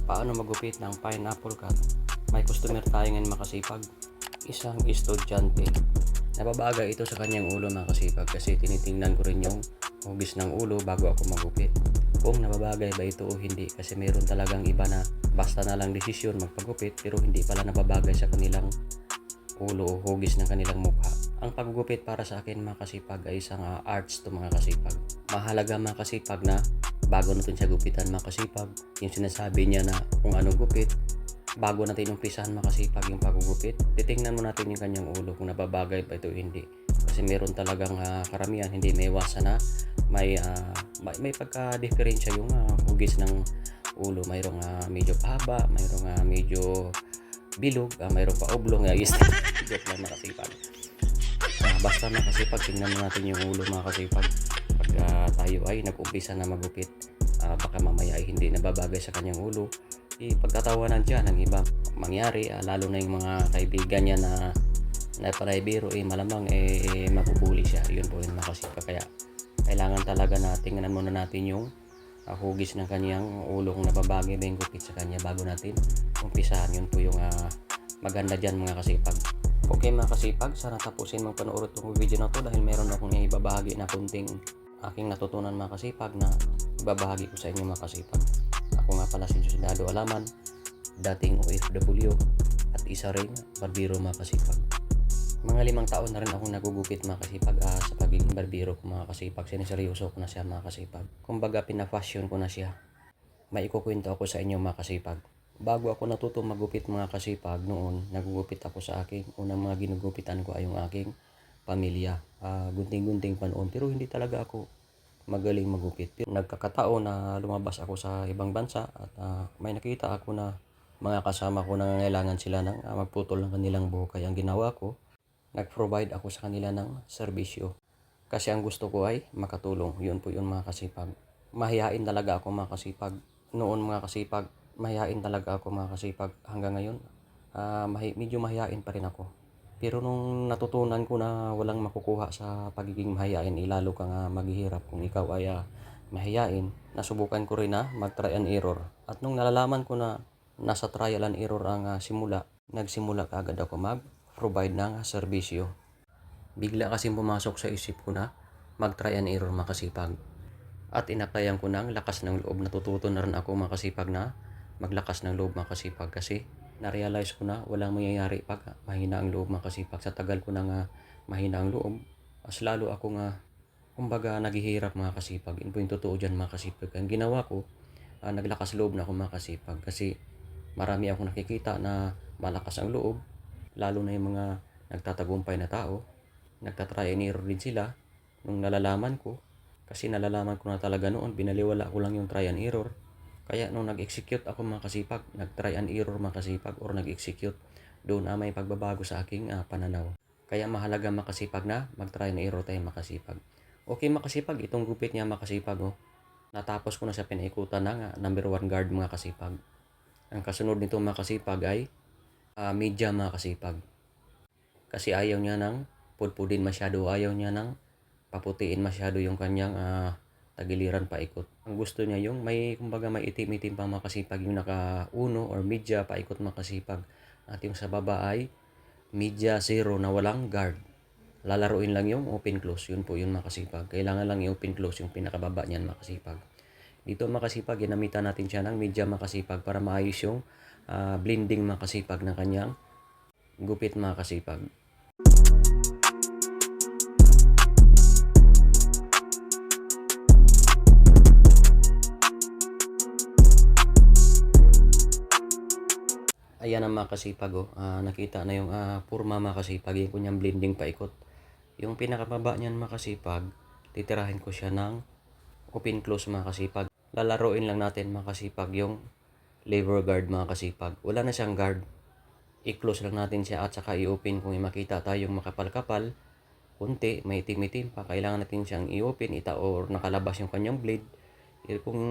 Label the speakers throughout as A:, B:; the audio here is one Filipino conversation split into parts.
A: Paano magupit ng pineapple cut? May customer tayo ngayon makasipag. Isang estudyante. Nababagay ito sa kanyang ulo mga kasipag kasi tinitingnan ko rin yung hugis ng ulo bago ako magupit. Kung nababagay ba ito o hindi kasi meron talagang iba na basta na lang desisyon magpagupit pero hindi pala nababagay sa kanilang ulo o hugis ng kanilang mukha. Ang paggupit para sa akin mga kasipag ay isang arts to mga kasipag. Mahalaga mga kasipag na bago natin siya gupitan mga kasipag, yung sinasabi niya na kung ano gupit, bago natin umpisahan makasipag yung paggugupit, titingnan mo natin yung kanyang ulo kung nababagay ba ito o hindi. Kasi meron talagang karamihan hindi may iwasan na may pagka-diferensya yung hugis ng ulo. Mayroong medyo pahaba, mayroong medyo bilog, mayroong pa oblong. Joke lang makasipag. Basta makasipag, tingnan mo natin yung ulo makasipag. Pag tayo ay nag-umpisa na magupit, baka mamaya ay hindi nababagay sa kanyang ulo, pagkatawanan siya ng iba mangyari, lalo na yung mga kaibigan niya na paraibiro, malamang mapupuli siya. Yun po yung makasipag. Kaya kailangan talaga na tingnan muna natin yung hugis ng kanyang ulo kung nababagay ba yung gupit sa kanya bago natin umpisahan. Yun po yung maganda dyan mga kasipag. Okay mga kasipag, sana tapusin mong panoorin itong video na to dahil meron akong ibabahagi na kunting aking natutunan mga kasipag na ibabahagi ko sa inyo mga kasipag. Ako nga pala si Diosdado Alaman, dating OFW at isa ring barbero mga kasipag. Mga 5 taon na rin akong nagugupit mga kasipag sa pagiging barbero ko mga kasipag. Siniseryoso ko na siya mga kasipag. Kumbaga pinafashion ko na siya. May ikukwento ako sa inyo mga kasipag. Bago ako natutong magupit mga kasipag, noon nagugupit ako sa akin. Unang mga ginugupitan ko ay yung aking pamilya. Gunting-gunting pa noon pero hindi talaga ako magaling magupit. Pero nagkakataon na lumabas ako sa ibang bansa at may nakita ako na mga kasama ko na nangangailangan sila ng magputol ng kanilang buhok. Kaya ang ginawa ko, nag-provide ako sa kanila ng serbisyo. Kasi ang gusto ko ay makatulong. Yun po yun mga kasipag. Mahihain talaga ako mga kasipag. Noon mga kasipag, mahihain talaga ako mga kasipag. Hanggang ngayon, medyo mahihain pa rin ako. Pero nung natutunan ko na walang makukuha sa pagiging mahihain, lalo kang maghihirap kung ikaw ay mahihain, nasubukan ko rin na mag-try and error. At nung nalalaman ko na nasa trial and error ang simula, nagsimula kaagad ako mag-provide ng serbisyo. Bigla kasi pumasok sa isip ko na mag-try and error makasipag. At inakayan ko ng lakas ng loob. Natututo na rin ako makasipag na maglakas ng loob makasipag kasi na-realize ko na walang mangyayari pag mahina ang loob makasipag. Sa tagal ko na mahina ang loob, mas lalo ako kumbaga naghihirap makasipag. Yun po yung totoo dyan makasipag. Ang ginawa ko, naglakas loob na ako makasipag kasi marami akong nakikita na malakas ang loob, lalo na yung mga nagtatagumpay na tao. Nagtatry and error din sila. Nung nalalaman ko, kasi nalalaman ko na talaga noon, binaliwala ko lang yung try and error. Kaya nung nag-execute ako makasipag, nag-try and error makasipag or nag-execute, doon may pagbabago sa aking pananaw. Kaya mahalaga makasipag na mag-try and error tayo makasipag. Okay makasipag, itong gupit niya makasipag. Natapos ko na siya pinaikutan ng number 1 guard mga kasipag. Ang kasunod nito makasipag ay media makasipag. Kasi ayaw niya ng pudpudin masyado, ayaw niya ng paputiin masyado yung kanyang tagiliran paikot. Ang gusto niya yung kumbaga may itim-itim pa makasipag, yung naka-uno or media paikot makasipag. At yung sa baba ay media 0 na walang guard. Lalaruin lang yung open close. Yun po yun makasipag. Kailangan lang yung open close yung pinakababa niyan makasipag. Dito makasipag, ginamitan natin siya ng media makasipag para maayos yung blending makasipag ng kanyang gupit makasipag. Ayan ang makasipag. Nakita na yung purma makasipag, yung kunyang blending paikot. Yung pinakababa niyan makasipag, titirahin ko siya ng open close makasipag. Lalaruin lang natin makasipag yung lever guard makasipag. Wala na siyang guard. I-close lang natin siya at saka i-open kung makita tayong makapal-kapal. Kunti, may itim-itim pa. Kailangan natin siyang i-open, or nakalabas yung kanyang blade. Kung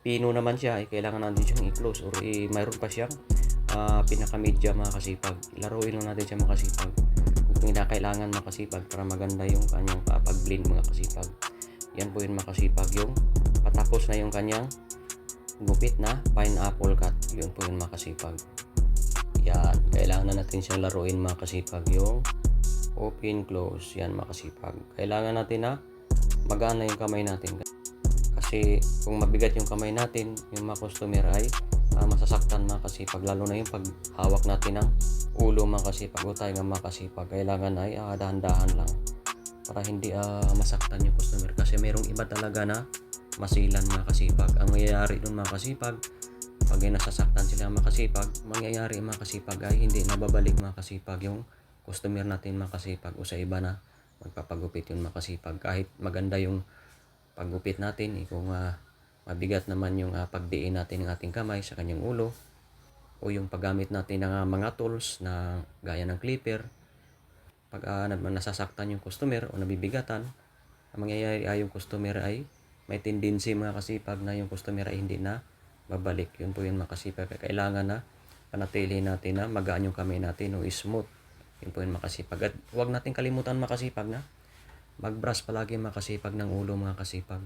A: pino naman siya, kailangan natin siyang i-close or mayroon pa siyang pinaka-media makasipag. Laruin lang natin siya makasipag kung kailangan makasipag para maganda yung kanyang pag-blend mga kasipag. Yan po yung makasipag, yung patapos na yung kanyang gupit na pineapple cut. Yun po yung mga kasipag. Yan, kailangan na natin siyang laruin mga kasipag, yung open close. Yan mga kasipag, kailangan natin na magana yung kamay natin, kasi kung mabigat yung kamay natin, yung mga customer ay masasaktan mga kasipag, lalo na yung pag hawak natin ng ulo mga kasipag o tayo ng mga kasipag. Kailangan ay dahan-dahan lang para hindi masaktan yung customer, kasi mayroong iba talaga na masilan mga kasipag. Ang mangyayari dun mga kasipag, pag nasasaktan sila mga kasipag, mangyayari mga kasipag ay hindi nababalik mga kasipag yung customer natin mga kasipag, o sa iba na magpapagupit yun mga kasipag. Kahit maganda yung paggupit natin, kung mabigat naman yung pagdiin natin ng ating kamay sa kanyang ulo, o yung paggamit natin ng mga tools na gaya ng clipper, pag nasasaktan yung customer o nabibigatan, ang mangyayari ay yung customer ay may tendency mga kasipag na yung customer ay hindi na babalik. Yun po yung mga kasipag. Kailangan na panatilihin natin na magaan yung kamay natin o smooth. Yun po yung mga kasipag. At huwag natin kalimutan mga kasipag na mag-brush palagi mga kasipag ng ulo mga kasipag,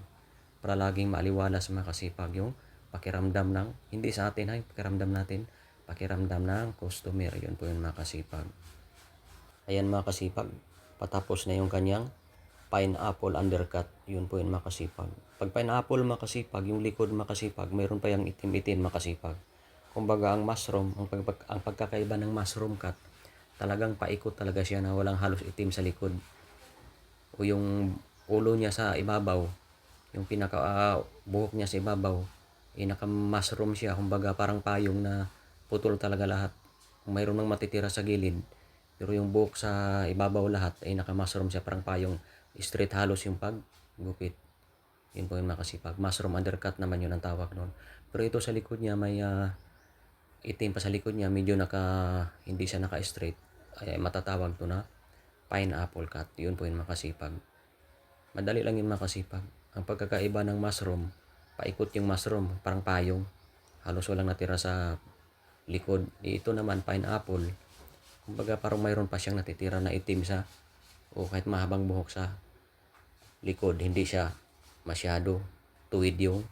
A: para laging maaliwalas mga kasipag yung pakiramdam ng, hindi sa atin ay pakiramdam natin, pakiramdam ng customer. Yun po yung mga kasipag. Ayan mga kasipag, patapos na yung kanyang pineapple undercut. Yun po yung mga kasipag. Pag pineapple mga kasipag, yung likod mga kasipag, mayroon pa yung itim-itim mga kasipag. Kumbaga ang mushroom, ang pagkakaiba ng mushroom cut, talagang paikot talaga siya na walang halos itim sa likod. O yung ulo niya sa ibabaw, yung pinaka buhok niya sa ibabaw, naka-mushroom siya. Kumbaga parang payong na putol talaga lahat. Kung mayroon nang matitira sa gilid, pero yung buhok sa ibabaw lahat ay naka-mushroom siya, parang payong. Straight halos yung paggupit. Yun po yung mga kasipag. Mushroom undercut naman yun ang tawag noon. Pero ito sa likod niya may itim pa sa likod niya, medyo hindi siya naka-straight. Ay matatawag to na pineapple cut. Yun po yung mga kasipag. Madali lang yung mga kasipag. Ang pagkakaiba ng mushroom, paikot yung mushroom, parang payong. Halos walang natira sa likod. Ito naman pineapple, kumbaga parang mayroon pa siyang natitira na itim sa, o kahit mahabang buhok sa likod. Hindi siya masyado tuwid yung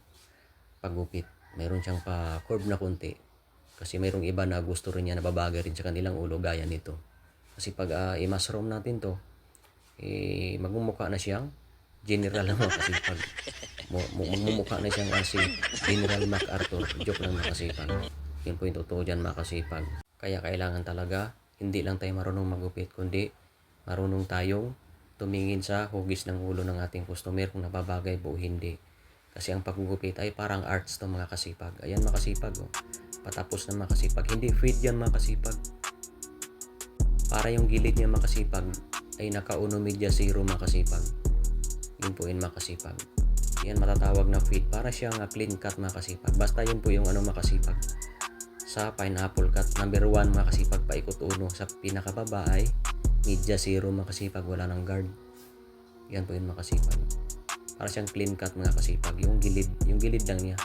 A: paggupit. Mayroon siyang pa-curve na konti. Kasi mayroong iba na gusto rin niya, nababagay rin sa kanilang ulo gaya nito. Kasi pag i-mushroom natin to, magmumukha na siyang General na mga kasipag. Magmumukha na siyang si General MacArthur. Joke lang mga kasipag. Yun po yung totoo dyan mga kasipag. Kaya kailangan talaga, hindi lang tayo marunong magupit, kundi marunong tayong tumingin sa hugis ng ulo ng ating customer kung nababagay o hindi. Kasi ang paggugupit ay parang arts to mga kasipag. Ayan mga kasipag. Oh. Patapos na mga kasipag. Hindi fit yan mga kasipag. Para yung gilid niya mga kasipag ay naka-1 media 0 mga kasipag. Yun po yung mga kasipag. Yan matatawag na fit. Para siyang clean cut mga kasipag. Basta yun po yung mga kasipag. Sa pineapple cut, number 1 mga kasipag, paikot uno. Sa pinakababa ay media 0 mga kasipag, wala ng guard. Yan po yung mga kasipag. Para siyang clean cut mga kasipag. Yung gilid lang niya.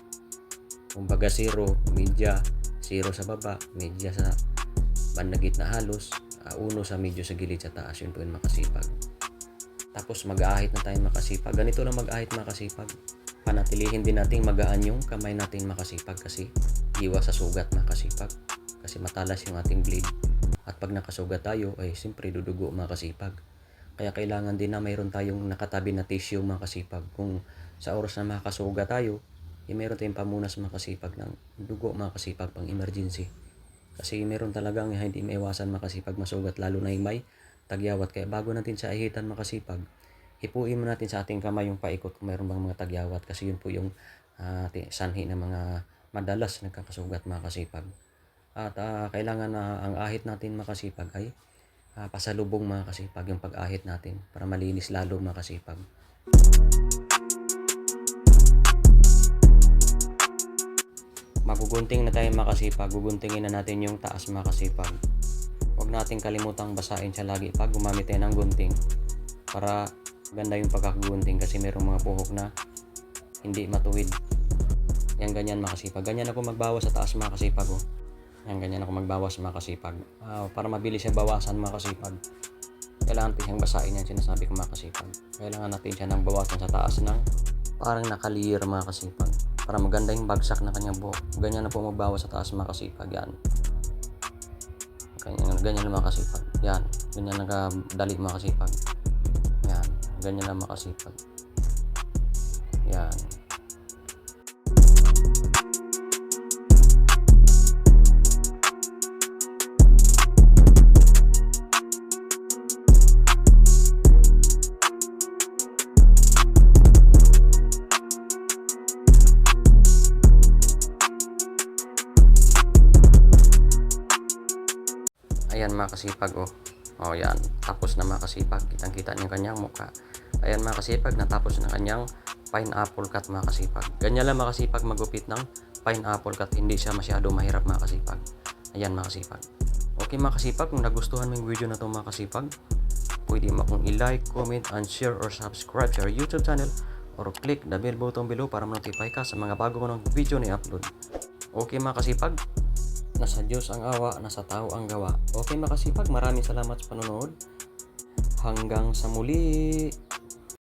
A: Kumbaga 0, media 0 sa baba, media sa bandang gitna halos, 1 sa medyo sa gilid sa taas. Yun po yung mga kasipag. Tapos mag-aahit na tayo makasipag. Ganito lang mag-ahit makasipag. Panatilihin din natin magaan yung kamay natin makasipag, kasi iwas sa sugat makasipag. Kasi matalas yung ating blade. At pag nakasugat tayo, ay siyempre dudugo makasipag. Kaya kailangan din na mayroon tayong nakatabi na tissue makasipag. Kung sa oras na makasugat tayo, mayroon tayong pamunas makasipag ng dugo makasipag pang emergency. Kasi mayroon talagang hindi maiwasan makasipag masugat, lalo na yung may tagyawat. Kaya bago natin sa ahitan makasipag, hipuin mo natin sa ating kamay yung paikot kung mayroon bang mga tagyawat, kasi yun po yung sanhi ng mga madalas nagkakasugat makasipag. At kailangan na ang ahit natin makasipag ay pasalubong makasipag yung pag-ahit natin para malinis lalo makasipag. Magugunting na tayo makasipag. Guguntingin na natin yung taas makasipag. Huwag natin kalimutang basahin siya lagi pag gumamit tayo ng gunting, para ganda yung pagkakagunting, kasi mayroong mga buhok na hindi matuwid. Yan ganyan makasipag. Ganyan ako magbawas sa taas makasipag. Oh. Yan ganyan ako magbawas makasipag. Para mabilis siya bawasan makasipag, kailangan natin siyang basahin yan. Sinasabi ko makasipag. Kailangan natin siya nang bawasan sa taas ng parang nakaliyer makasipag, para maganda yung bagsak na kanyang buhok. Ganyan na po magbawas sa taas mga kasipag. Yan. Ganyan lang mga kasipag. Yan. Ganyan lang kadali mga kasipag. Yan. Ganyan lang mga kasipag. Yan. Ayan mga kasipag, oh yan, tapos na mga kasipag, kitang kita niyo kanyang mukha. Ayan mga kasipag, natapos na kanyang pineapple cut mga kasipag. Ganyan lang mga kasipag magupit ng pineapple cut, hindi siya masyado mahirap mga kasipag. Ayan mga kasipag. Okay mga kasipag, kung nagustuhan mo yung video na to mga kasipag, pwede mo akong i-like, comment, and share or subscribe sa our YouTube channel or click the bell button below para ma-notify ka sa mga bago ko ng video na i-upload. Okay mga kasipag, nasa Diyos ang awa, nasa tao ang gawa. Okay mga kasipag, maraming salamat sa panonood. Hanggang sa muli.